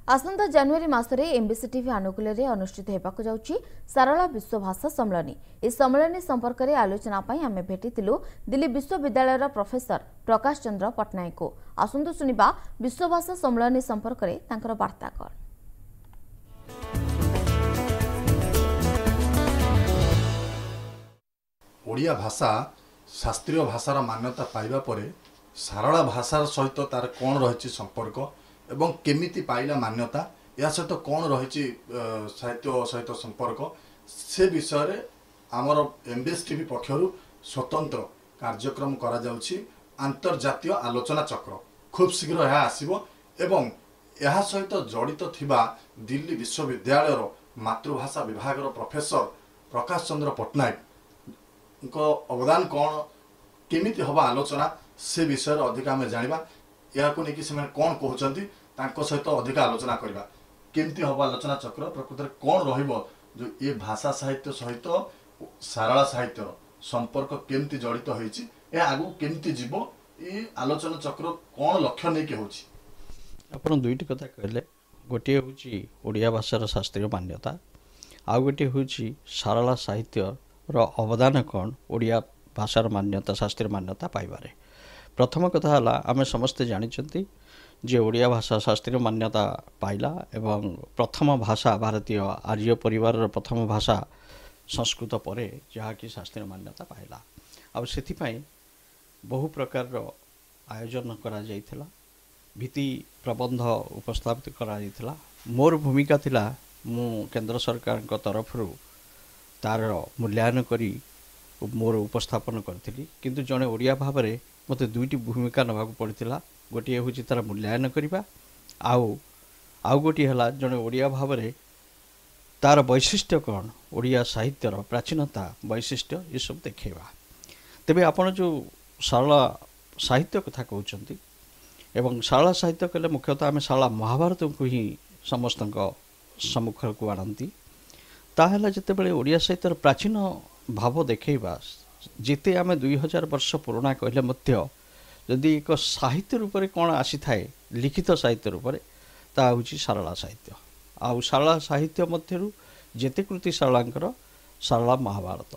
आसंता जनवरी मासरे MBC TV आनुकूल्य अनुष्ठित होगाक जाउछि सारला विश्व भाषा सम्मेलन। इस सम्मेलन संपर्क में आलोचना आम भेटिलु दिल्ली विश्वविद्यालय प्रोफेसर प्रकाश चंद्र पट्टनायक को। आसंतु सुनिबा विश्व भाषा सम्मेलन संपर्क में तांकर वार्ता कौन। ओडिया भाषा शास्त्रीय भाषार मान्यता पाइबा परे सारला भाषार सहित तार कौन रही संपर्क एवं केमिति पाइला मान्यता या सहित कौन रही साहित्य सहित संपर्क से विषय रे आमर एमबीएस टीवी पक्षर स्वतंत्र कार्यक्रम करा जाउछि अंतर्जातीय आलोचना चक्र खूब शीघ्र यह आसीबो एवं यह सहित जड़ित थिबा दिल्ली विश्वविद्यालय मातृभाषा विभाग प्रोफेसर प्रकाश चंद्र पट्टनायक अवदान कौन केमिति हवा आलोचना से विषय अधिक आम जाना या नहीं से कौन कहते सहित अधिक आलोचना करवा केमती हम आलोचना चक्र प्रकृत में कौन रहिबो जो ये भाषा साहित्य सहित सारला साहित्य संपर्क केमती जड़ित होइछि ए आगु केमती जीवो ये आलोचना चक्र कौन लक्ष्य नहीं होछि। आपण दुईटी कथा कहले गोटे होछि ओडिया भाषार शास्त्रीय मान्यता आ गोटे होछि सारला साहित्य रो अवदान कौन ओडिया भाषार मान्यता शास्त्रीय मान्यता पाइबारे। प्रथम कथा है आम समस्ते जानी जे ओडिया भाषा शास्त्रीय मान्यता पाइला एवं प्रथम भाषा भारतीय आर्य परिवार प्रथम भाषा संस्कृत परे जहाँकि शास्त्रीय मान्यता पाइला आ से बहु प्रकार आयोजन करा जाइथिला भित्ति प्रबंध उपस्थापित करा जाइथिला। मोर भूमिका थिला मु केंद्र सरकार तरफ तार मूल्यांकन करी मोर उपस्थापन करी किंतु जड़े ओडिया भाव में मत दुईटी भूमिका नवाक पड़ता गोटे हूँ तार मूल्यांकन करवा आउ गोटे है जड़े ओडिया भाव में तार वैशिष्ट्य कौन ओडिया साहित्यर प्राचीनता वैशिष्ट्य ये सब देखा। तेबे आपण जो सारला साहित्य कथा कहते एवं सारला साहित्य कहले मुख्यतः आम सारला महाभारत को ही समस्त सम्मुख को आनती ताहला जितेबाला ओडिया साहित्यर प्राचीन भाव देखा जिते आम 2000 वर्ष पुराणा कहले मध्य जदि एक साहित्य रूप में कौन आसी थाए लिखित साहित्य रूप में ता हूँ सारला साहित्य आउ सारला साहित्य मध्यरु जेते कृति सारलांकर सारला महाभारत।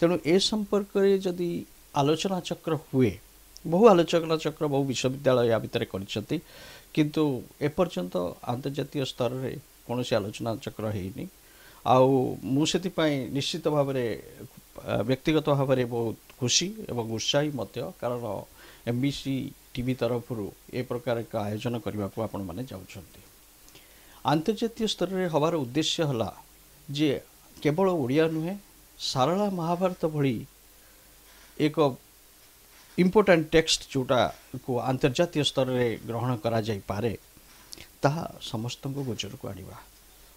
तेणु ए संपर्क में जदि आलोचना चक्र हुए बहु आलोचना चक्र बहु विश्वविद्यालय या भितर कर किंतु एपर्यंत अंतर्जातीय स्तर में कौन आलोचना चक्र है आउ निश्चित भाव व्यक्तिगत भाव में बहुत खुशी एवं उत्साही मध्य कारण एमबीसी टीवी तरफ ए प्रकार एक आयोजन करने को आपण मैंने जाउछंती। अंतर्जातीय स्तर में हबार उद्देश्य है जे केवल ओडिया नुहे सारला महाभारत भली एक इम्पोर्टेंट टेक्स्ट जोटा को अंतर्जातीय स्तर में ग्रहण करा जाई पारे ताहा समस्त को गोचर को आनिबा।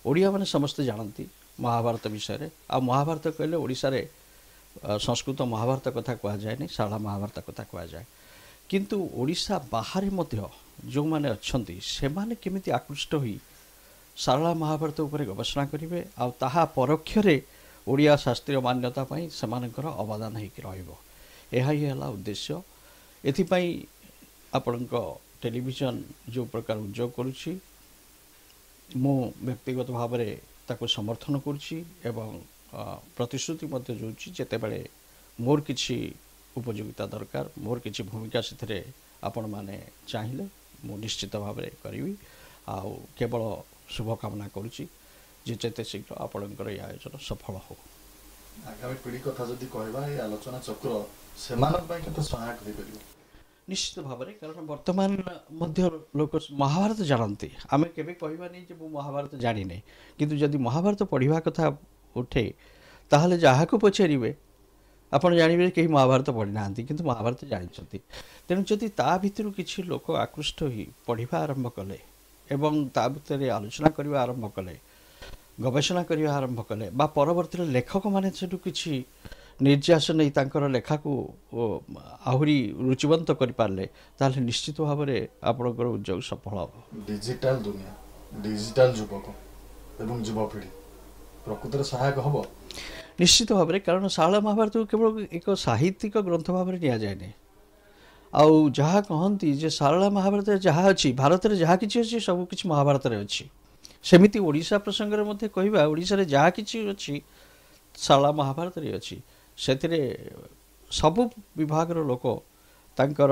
ओडिया माने समस्ते जानती महाभारत विषय आ महाभारत कहले ओडिशा रे संस्कृत महाभारत कथा कह जाए नहीं सारला महाभारत कथा कह जाए किंतु ओडिशा बाहर मध्य जो माने अच्छंती से माने केमिति आकृष्ट होई सारला महाभारत उपर गवेषणा करेंगे आ ताहा परोक्षरे ओडिया शास्त्रीय मान्यता पाई सेमानकर अवदान होइक रहिबो। एहा ही हला उद्देश्य। एथिपाई आपणक टेलीविजन जो प्रकार उद्योग करुछि मु व्यक्तिगत भाव में ताको समर्थन करुछि एवं प्रतिश्रुति मध्य जोछि जेते बेले मोर किछि उपयोगिता दरकार मोर किछि भूमिका से आपण माने चाहिए मु निश्चित भाव में करी आ केवल शुभकामना करुछि जे जेते शीघ्र आपणकर ये आयोजन सफल हो। आगामी पीढ़ी कथा जदि कहबा ये आलोचना चक्र सेमानक पई केते सहायक होई परिबो निश्चित भाव में कारण वर्तमान मध्य लोक महाभारत जानते आम केवे कहवा नहीं जो महाभारत जानी नहीं किंतु जदि महाभारत पढ़ा कथा उठे ताहले जहाँ को पचारे आपड़ जानवे कहीं महाभारत पढ़ी ना किंतु महाभारत जानते तेणु जदि ता भितर किसी लोक आकृष्ट हो पढ़ा आरंभ कले एवं ता भितर आलोचना करने आरंभ कले गवेषणा करने आरंभ कले बा परवर्ती लेखक माने सेठू किछि निर्यास नहीं तांकर लेखा को आहुरी रुचिवंत कर पारे ताहले निश्चित भाव में आपणकर उद्योग सफल हो। डिजिटल दुनिया डिजिटल युवक एवं युवपीढ़ी प्रकृत सहायक हम निश्चित भाव में कारण सारला महाभारत केवल एक साहित्यिक ग्रंथ भाव में नि जाए नहीं आउ जहाँ कहती जे सारला महाभारत जहाँ अच्छी भारत में जहाँ किसी अच्छी सब किसी महाभारत में अच्छी सेमिति ओडिशा प्रसंग में मत कहवा ओडिशा रे जहाँ किसी अच्छी सारला महाभारत रे अच्छी से सबु विभाग लोक तांकर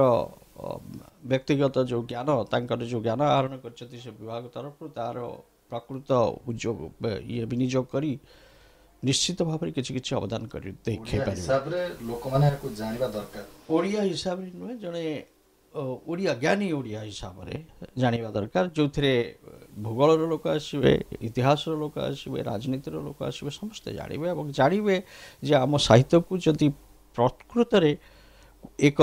व्यक्तिगत जो ज्ञान तांकर जो ज्ञान आहरण कर विभाग तरफ तार प्रकृत उद्योग ये विनियोग करी निश्चित भाव में किसी किसी अवदान कर हिसाब रे लोक माने को जानिबा दरकार ओडिया हिसाब रे नुहे जने ओडिया ज्ञानी ओडिया हिसाब रे जानिबा दरकार जो थे भूगोल लोक आसवे इतिहास लोक आसवे राजनीति लोक आसवे समस्ते जानवे और जानवे जे आम साहित्य को जदि प्रकृत रे एक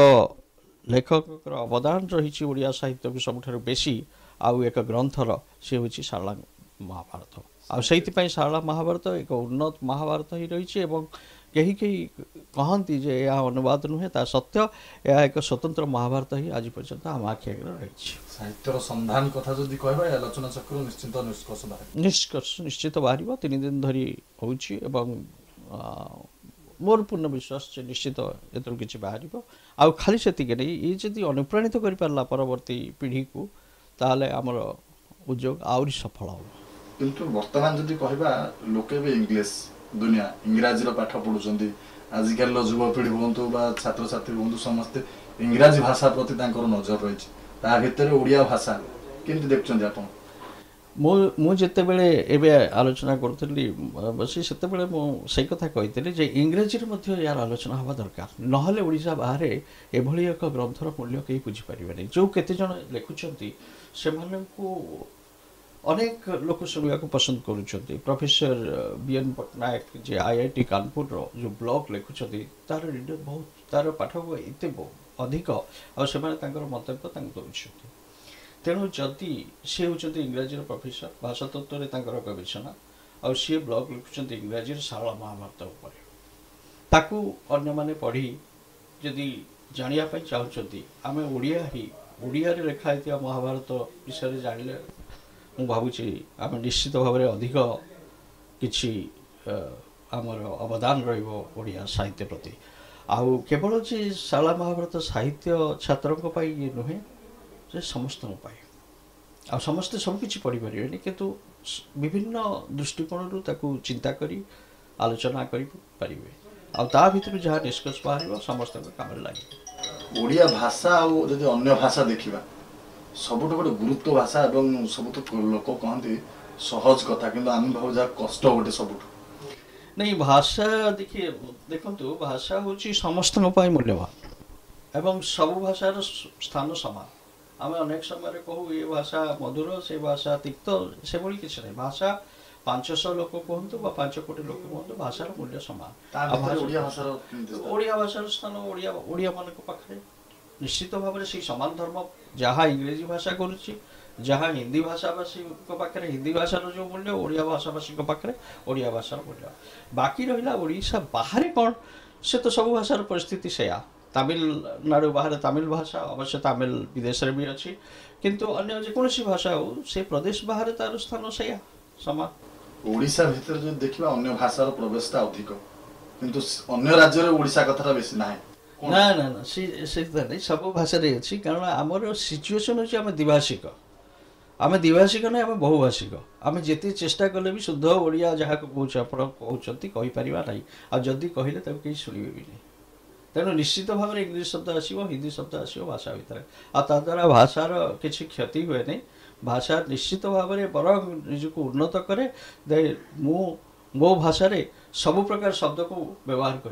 लेखक अवदान रही ओडिया साहित्य को सबुठ बेसी आउ एक ग्रंथर सी हूँ सारला महाभारत आ से सारला महाभारत एक उन्नत महाभारत ही रही कहीं कहीं कहती जे यह अनुवाद नुहे ता सत्य यह एक स्वतंत्र महाभारत ही आज पर्यंत आम आखि आगे रही साहित्यर संधान कथा जदि कहबा आलोचना चक्र निश्चित निष्कर्ष निश्चित बाहर 3 दिन धरी होउछि एवं मोर पूर्ण विश्वास निश्चित एतर किछि बाहर आउ खाली सेतिके नहीं ये जदि अनुप्राणित कर पारला परवर्ती पीढ़ी को ताले हमर उद्योग आउरी सफल हो किंतु वर्तमान जदि कहबा लोके भी इंग्लिश दुनिया इंग्राजी रो पाठ पढुचंदी आजिकल युवपीढ़ी हूँ बा छात्र छात्री हूँ समस्ते इंग्राजी भाषा प्रति नजर रही ता भितर ओडिया भाषा केमती देखुछंदी आपण मु जिते बेले एबे आलोचना करूथली बसी सेते बेले मु सही कथा कहितली जे इंग्रजी रे मध्ये यार आलोचना हवा दरकार नहले ओडिशा बाहर एभली एक ग्रंथर मूल्य केही बुझी परिबे जो केते जण लेखुचंती से मानकू अनेक लोक शुणा पसंद करुँच प्रोफेसर बीएन पट्टनायक जे आईआईटी कानपुर जो ब्लॉग लिखुंट तार रीडर बहुत तार पाठक एत अधिक आर मंतव्य दौरान तेणु जदि सी होती इंग्राजी प्रोफेसर भाषा तत्व में गवेषणा और सी ब्लॉग लिखुंट इंग्राजी सारला महाभारत ताकू अन्य माने पढ़ी जदि जानापी चाहते आम ओडिया ही ओडिया रे लिखाई महाभारत विषय जानिले मु भावुची आम निश्चित भाव में अधिक किछि आमर अवदान रहिबो ओडिया साहित्य प्रति आउ केवल जे सारला महाभारत साहित्य छात्रों पाई ये नुहे जे समस्त पाई आ समस्ते सब किछि पढ़ी परिबेनि किंतु विभिन्न दृष्टिकोण ताकू चिंता करी आलोचना करी परिबे आ ता भितर जहाँ निष्कर्ष बाहर समस्त काम लगे ओडिया भाषा आ जदि अन्य भाषा देखिबा सबुठ गोटे गुरुत्व भाषा एवं सबुठ लोक कहते सहज कथा किंतु आम भाव जहाँ कष्ट गोटे सबुठ नहीं भाषा देखिए देखंतु भाषा होची समस्त मूल्यवान एवं सब भाषार स्थान समान आम अनेक समय कहू ये भाषा मधुर से भाषा तिक्त से भली किसी नहीं भाषा 500 लोक कहतु 5 कोटी लोक कहतु भाषार मूल्य समान ओडिया भाषार स्थान ओडिया मान पाखे निश्चित भाव में से समान धर्म जहाँ इंग्रेजी भाषा करुच्ची जहाँ हिंदी भाषावासी पाखे हिंदी भाषार जो मूल्य ओडिया भाषावासी पाखे ओडिया भाषार मूल्य बाकी रहा ओडिशा बाहर कौन से तो सब भाषार परिस्थिति से तमिलनाडु बाहर तमिल भाषा अवश्य तमिल विदेश में भी अच्छी किंतु अन्य जेकोसी भाषा हो से प्रदेश बाहर तार स्थान से समान ओडिशा भितर जो देखिबा अन्य भाषार प्रवेशता अधिक किंतु अन्य राज्य रे ओडिशा कथाटा बेसी नाही ना ना ना से नहीं सब भाषा रे अच्छी कारण आमर सिचुएशन होची आम द्विभाषिक आम द्विभाषिक ना आम बहुभाषिक आम जिते चेष्टा कले भी शुद्ध ओडिया जहाँ कहते कहते कहीपर ना आ जदि कहले तक कहीं शुणवे भी नहीं तेणु निश्चित भाव में इंग्लिश शब्द आसो हिंदी शब्द आसो भाषा भितर द्वारा भाषार किसी क्षति हुए नहीं भाषा निश्चित भाव में बर निजक उन्नत करे मो भाषा सब प्रकार शब्द को व्यवहार कर